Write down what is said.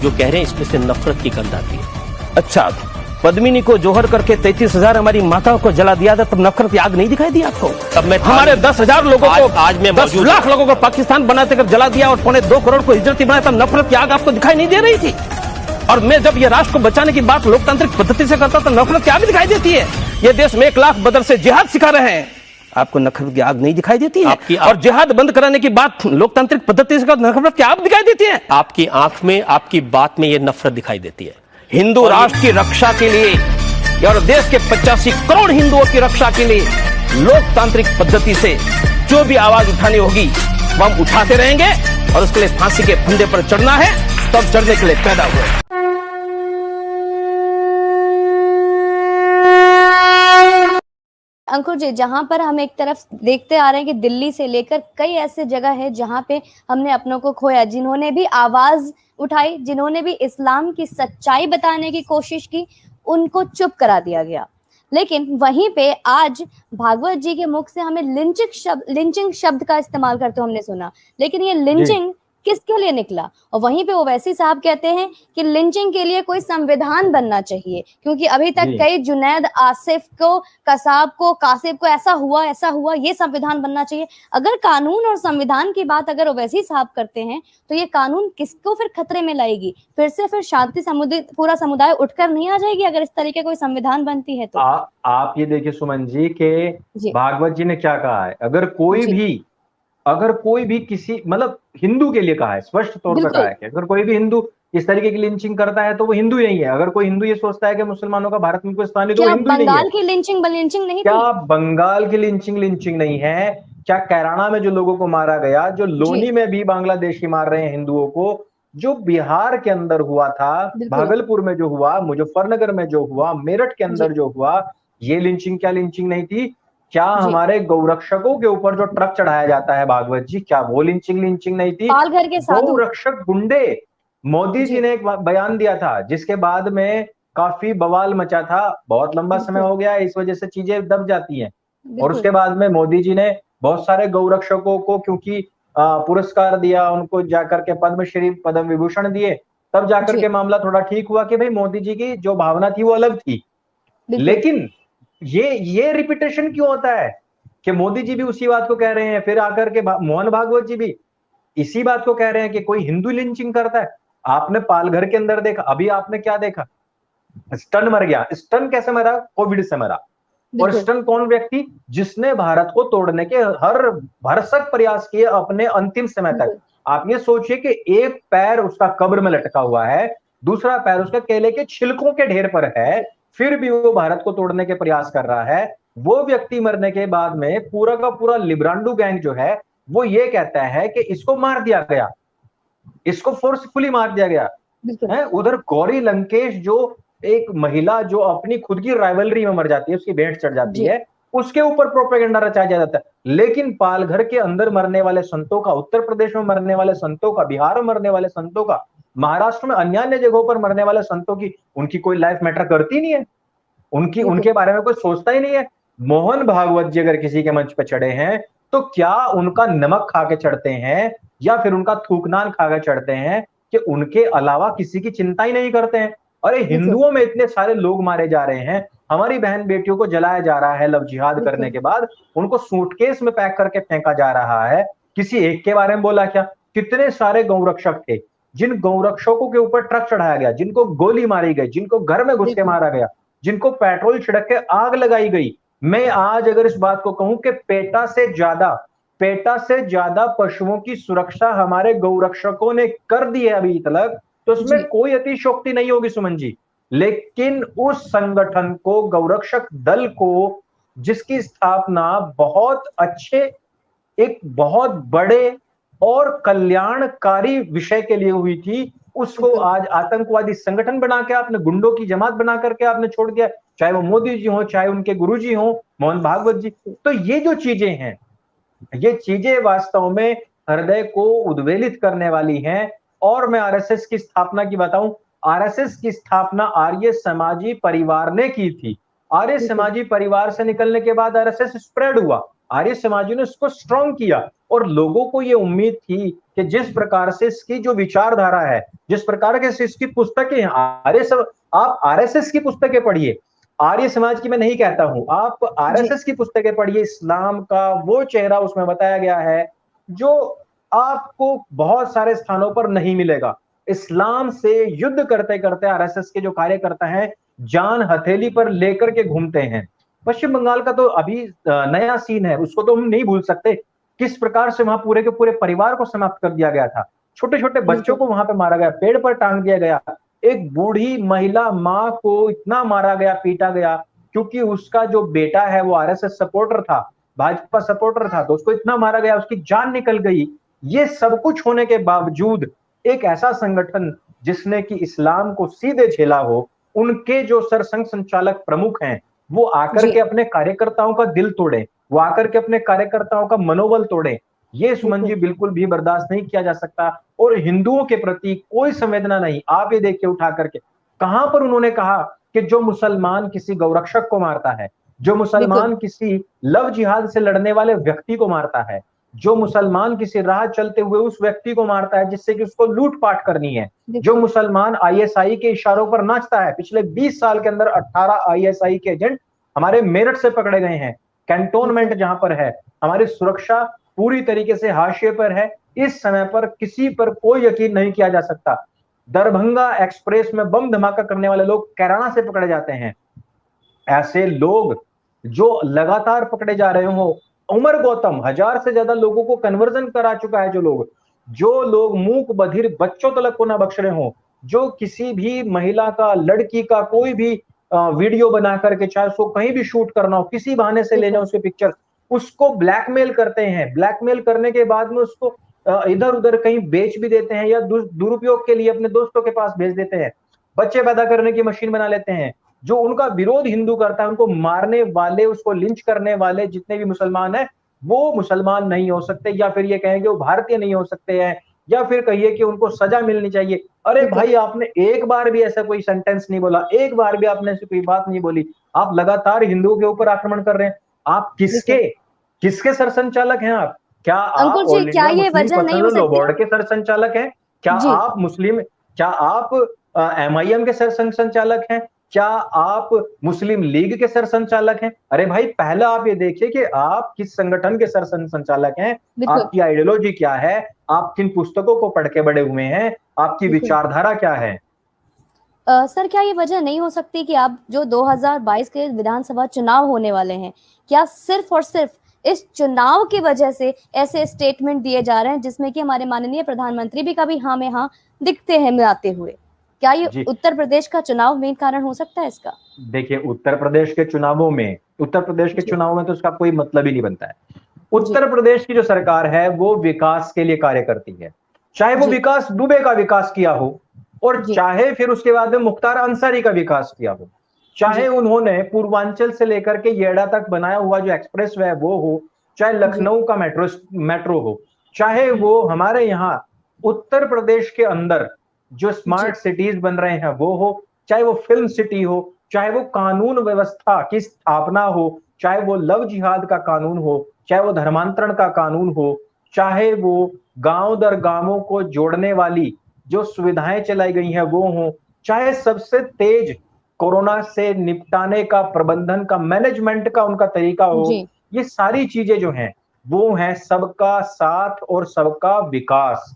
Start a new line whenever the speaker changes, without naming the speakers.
जो कह रहे हैं इसमें से नफरत की गंध आती है।
अच्छा, पद्मिनी को जोहर करके 33,000 हमारी माताओं को जला दिया था, तब नफरत की आग नहीं दिखाई दी आपको?
तब मैं
हमारे 10,000 लोगों को,
आज मैं
10 लाख लोगों को पाकिस्तान बनाते कर जला दिया और 2.25 करोड़ को हिजरती बनाया, तब नफरत की आग आपको दिखाई नहीं दे रही थी? और मैं जब ये राष्ट्र को बचाने की बात लोकतांत्रिक पद्धति से करता तो नफरत की आग दिखाई देती है। ये देश में 1 लाख बदर से जिहाद सिखा रहे हैं, आपको नफरत की आग नहीं दिखाई देती है? और जिहाद बंद कराने की बात लोकतांत्रिक पद्धति से नफरत की आग दिखाई देती है?
आपकी आंख में, आपकी बात में ये नफरत दिखाई देती है।
हिंदू राष्ट्र की रक्षा के लिए और देश के 85 करोड़ हिंदुओं की रक्षा के लिए लोकतांत्रिक पद्धति से जो भी आवाज उठानी होगी वो हम उठाते रहेंगे, और उसके लिए फांसी के फंदे पर चढ़ना है, तब चढ़ने के लिए पैदा हुए।
अंकुर जी, जहां पर हम एक तरफ देखते आ रहे हैं कि दिल्ली से लेकर कई ऐसे जगह है जहां पे हमने अपनों को खोया, जिन्होंने भी आवाज उठाई, जिन्होंने भी इस्लाम की सच्चाई बताने की कोशिश की, उनको चुप करा दिया गया। लेकिन वहीं पे आज भागवत जी के मुख से हमें लिंचिंग शब्द का इस्तेमाल करते हमने सुना, लेकिन ये लिंचिंग किसके लिए निकला? और वहीं पे ओवैसी साहब कहते हैं कि लिंचिंग के लिए कोई संविधान बनना चाहिए, क्योंकि अभी तक कई जुनैद, आसिफ को, कसाब को, कासिब को ऐसा हुआ, ये संविधान बनना चाहिए। अगर कानून और संविधान की बात अगर ओवैसी साहब करते हैं तो ये कानून किसको फिर खतरे में लाएगी? फिर शांति पूरा समुदाय उठकर नहीं आ जाएगी अगर इस तरीके कोई संविधान बनती है तो?
आप ये देखिए सुमन जी के भागवत जी ने क्या कहा है, अगर कोई भी किसी मतलब हिंदू के लिए कहा है, स्पष्ट तौर पर कहा है कि अगर कोई भी हिंदू इस तरीके की लिंचिंग करता है तो वो हिंदू नहीं है। अगर कोई हिंदू ये सोचता है कि मुसलमानों का भारत में कोई स्थान नहीं, तो वो हिंदू नहीं है।
बंगाल की लिंचिंग नहीं
क्या
थी?
बंगाल की लिंचिंग नहीं है? क्या कैराना में जो लोगों को मारा गया, जो लोनी में भी बांग्लादेशी मार रहे हैं हिंदुओं को, जो बिहार के अंदर हुआ था, भागलपुर में जो हुआ, मुजफ्फरनगर में जो हुआ, मेरठ के अंदर जो हुआ, ये लिंचिंग क्या लिंचिंग नहीं थी? क्या हमारे गौरक्षकों के ऊपर जो ट्रक चढ़ाया जाता है भागवत जी, क्या वो लिंचिंग नहीं थी?
पालघर के साधु
गौरक्षक गुंडे, मोदी जी ने एक बयान दिया था जिसके बाद में काफी बवाल मचा था। बहुत लंबा समय हो गया है, इस वजह से चीजें दब जाती हैं। और उसके बाद में मोदी जी ने बहुत सारे गौरक्षकों को क्योंकि पुरस्कार दिया, उनको जाकर के पद्मश्री, पद्म विभूषण दिए, तब जाकर के मामला थोड़ा ठीक हुआ कि भाई मोदी जी की जो भावना थी वो अलग थी। लेकिन ये रिपीटेशन क्यों होता है कि मोदी जी भी उसी बात को कह रहे हैं, फिर आकर के मोहन भागवत जी भी इसी बात को कह रहे हैं कि कोई हिंदू लिंचिंग करता है। आपने पालघर के अंदर देखा, अभी आपने क्या देखा? स्टन मर गया। स्टन कैसे मरा? कोविड से मरा। और स्टन कौन व्यक्ति? जिसने भारत को तोड़ने के हर भरसक प्रयास किए अपने अंतिम समय तक। आप ये सोचिए कि एक पैर उसका कब्र में लटका हुआ है, दूसरा पैर उसका केले के छिलकों के ढेर पर है, फिर भी वो भारत को तोड़ने के प्रयास कर रहा है। वो व्यक्ति मरने के बाद में पूरा का पूरा लिब्रांडू गैंग जो है वो ये कहता है कि इसको मार दिया गया, इसको फोर्सफुली मार दिया गया है। उधर गौरी लंकेश जो एक महिला जो अपनी खुद की राइवलरी में मर जाती है, उसकी भेंट चढ़ जाती है, उसके ऊपर प्रोपेगेंडा रचाया जाता है। लेकिन पालघर के अंदर मरने वाले संतों का, उत्तर प्रदेश में मरने वाले संतों का, बिहार में मरने वाले संतों का, महाराष्ट्र में अन्य अन्य जगहों पर मरने वाले संतों की, उनकी कोई लाइफ मैटर करती नहीं है, उनके बारे में कोई सोचता ही नहीं है। मोहन भागवत जी अगर किसी के मंच पे चढ़े हैं तो क्या उनका नमक खा के चढ़ते हैं या फिर उनका थूकनान खा के चढ़ते हैं कि उनके अलावा किसी की चिंता ही नहीं करते हैं? अरे हिंदुओं में इतने सारे लोग मारे जा रहे हैं, हमारी बहन बेटियों को जलाया जा रहा है लव जिहाद करने के बाद, उनको सूटकेस में पैक करके फेंका जा रहा है। किसी एक के बारे में बोला क्या? कितने सारे गौरक्षक थे जिन गौरक्षकों के ऊपर ट्रक चढ़ाया गया, जिनको गोली मारी गई, जिनको घर में घुस के मारा गया, जिनको पेट्रोल छिड़क के आग लगाई गई। मैं आज अगर इस बात को कहूं कि पेटा से ज्यादा पशुओं की सुरक्षा हमारे गौरक्षकों ने कर दी है अभी तक, तो उसमें कोई अतिशयोक्ति नहीं होगी सुमन जी। लेकिन उस संगठन को, गौरक्षक दल को, जिसकी स्थापना बहुत अच्छे, एक बहुत बड़े और कल्याणकारी विषय के लिए हुई थी, उसको आज आतंकवादी संगठन बना के आपने, गुंडों की जमात बना करके आपने छोड़ दिया, चाहे वो मोदी जी हो, चाहे उनके गुरुजी हो मोहन भागवत जी। तो ये जो चीजें हैं, ये चीजें वास्तव में हृदय को उद्वेलित करने वाली हैं। और मैं आरएसएस की स्थापना की बताऊं, आरएसएस की स्थापना आर्य समाजी परिवार ने की थी। आर्य समाजी परिवार से निकलने के बाद आरएसएस स्प्रेड हुआ, आर्य समाजियों ने उसको स्ट्रॉन्ग किया और लोगों को ये उम्मीद थी कि जिस प्रकार से इसकी जो विचारधारा है, जिस प्रकार के इसकी पुस्तकें हैं, आप आरएसएस की पुस्तकें पढ़िए, आर्य समाज की मैं नहीं कहता हूं, आप आरएसएस की पुस्तकें पढ़िए, इस्लाम का वो चेहरा उसमें बताया गया है जो आपको बहुत सारे स्थानों पर नहीं मिलेगा। इस्लाम से युद्ध करते करते आरएसएस के जो कार्यकर्ता हैं जान हथेली पर लेकर के घूमते हैं। पश्चिम बंगाल का तो अभी नया सीन है, उसको तो हम नहीं भूल सकते। किस प्रकार से वहां पूरे के पूरे परिवार को समाप्त कर दिया गया था, छोटे छोटे बच्चों को वहां पे मारा गया, पेड़ पर टांग दिया गया, एक बूढ़ी महिला माँ को इतना मारा गया, पीटा गया क्योंकि उसका जो बेटा है वो आरएसएस सपोर्टर था, भाजपा सपोर्टर था, तो उसको इतना मारा गया, उसकी जान निकल गई। ये सब कुछ होने के बावजूद एक ऐसा संगठन जिसने कि इस्लाम को सीधे झेला हो, उनके जो सरसंघ संचालक प्रमुख हैं वो आकर के अपने कार्यकर्ताओं का दिल तोड़े, वो आकर के अपने कार्यकर्ताओं का मनोबल तोड़े, ये सुमन जी बिल्कुल भी बर्दाश्त नहीं किया जा सकता। और हिंदुओं के प्रति कोई संवेदना नहीं। आप ये देखिए उठा करके कहां पर उन्होंने कहा कि जो मुसलमान किसी गौरक्षक को मारता है, जो मुसलमान किसी लव जिहाद से लड़ने वाले व्यक्ति को मारता है, जो मुसलमान किसी राह चलते हुए उस व्यक्ति को मारता है जिससे कि उसको लूटपाट करनी है, जो मुसलमान आईएसआई के इशारों पर नाचता है। पिछले 20 साल के अंदर 18 आईएसआई के एजेंट हमारे मेरठ से पकड़े गए हैं, कैंटोनमेंट जहां पर है, हमारी सुरक्षा पूरी तरीके से हाशिए पर है। इस समय पर किसी पर कोई यकीन नहीं किया जा सकता। दरभंगा एक्सप्रेस में बम धमाका करने वाले लोग कैराना से पकड़े जाते हैं। ऐसे लोग जो लगातार पकड़े जा रहे हो, उमर गौतम 1000 से ज्यादा लोगों को कन्वर्जन करा चुका है। जो लोग मूक बधिर बच्चों तक को ना बख्श रहे हो, जो किसी भी महिला का, लड़की का कोई भी वीडियो बना करके, चाहे उसको कहीं भी शूट करना हो, किसी बहाने से ले जाओ उसके पिक्चर, उसको ब्लैकमेल करते हैं। ब्लैकमेल करने के बाद में उसको इधर उधर कहीं बेच भी देते हैं या दुरुपयोग के लिए अपने दोस्तों के पास भेज देते हैं। बच्चे पैदा करने की मशीन बना लेते हैं। जो उनका विरोध हिंदू करता है, उनको मारने वाले, उसको लिंच करने वाले जितने भी मुसलमान हैं, वो मुसलमान नहीं हो सकते, या फिर ये कहेंगे वो भारतीय नहीं हो सकते हैं, या फिर कहिए कि उनको सजा मिलनी चाहिए। अरे भाई, आपने एक बार भी ऐसा कोई सेंटेंस नहीं बोला, एक बार भी आपने ऐसी कोई बात नहीं बोली, आप लगातार हिंदुओं के ऊपर आक्रमण कर रहे हैं। आप किसके सरसंचालक हैं? आप क्या आप all India Muslim personal law board के सरसंचालक हैं? क्या आप एमआईएम के सरसंचालक हैं? क्या आप मुस्लिम लीग के सरसंचालक हैं? अरे भाई, पहला आप ये देखिए कि आप किस संगठन के सरसंचालक हैं, आपकी आइडियोलॉजी क्या है, आप किन पुस्तकों को पढ़ के बड़े हुए हैं, आपकी विचारधारा क्या है।
सर, क्या ये वजह नहीं हो सकती कि आप जो 2022 के विधानसभा चुनाव होने वाले हैं, क्या सिर्फ और सिर्फ इस चुनाव की वजह से ऐसे स्टेटमेंट दिए जा रहे हैं जिसमें कि हमारे माननीय प्रधानमंत्री भी कभी हाँ में हाँ दिखते हैं मिलाते हुए? क्या ये उत्तर प्रदेश का चुनाव मेन कारण हो सकता है इसका?
देखिए, उत्तर प्रदेश के चुनावों में तो उसका कोई मतलब ही नहीं बनता है। उत्तर प्रदेश की जो सरकार है वो विकास के लिए कार्य करती है, चाहे वो विकास दुबे का विकास किया हो, और चाहे फिर उसके बाद में मुख्तार अंसारी का विकास किया हो, चाहे उन्होंने पूर्वांचल से लेकर के येड़ा तक बनाया हुआ जो एक्सप्रेस वे वो हो, चाहे लखनऊ का मेट्रो हो, चाहे वो हमारे यहाँ उत्तर प्रदेश के अंदर जो स्मार्ट सिटीज बन रहे हैं वो हो, चाहे वो फिल्म सिटी हो, चाहे वो कानून व्यवस्था की स्थापना हो, चाहे वो लव जिहाद का कानून हो, चाहे वो धर्मांतरण का कानून हो, चाहे वो गांव दर गांवों को जोड़ने वाली जो सुविधाएं चलाई गई हैं वो हो, चाहे सबसे तेज कोरोना से निपटाने का प्रबंधन का, मैनेजमेंट का उनका तरीका हो, ये सारी चीजें जो हैं वो हैं सबका साथ और सबका विकास।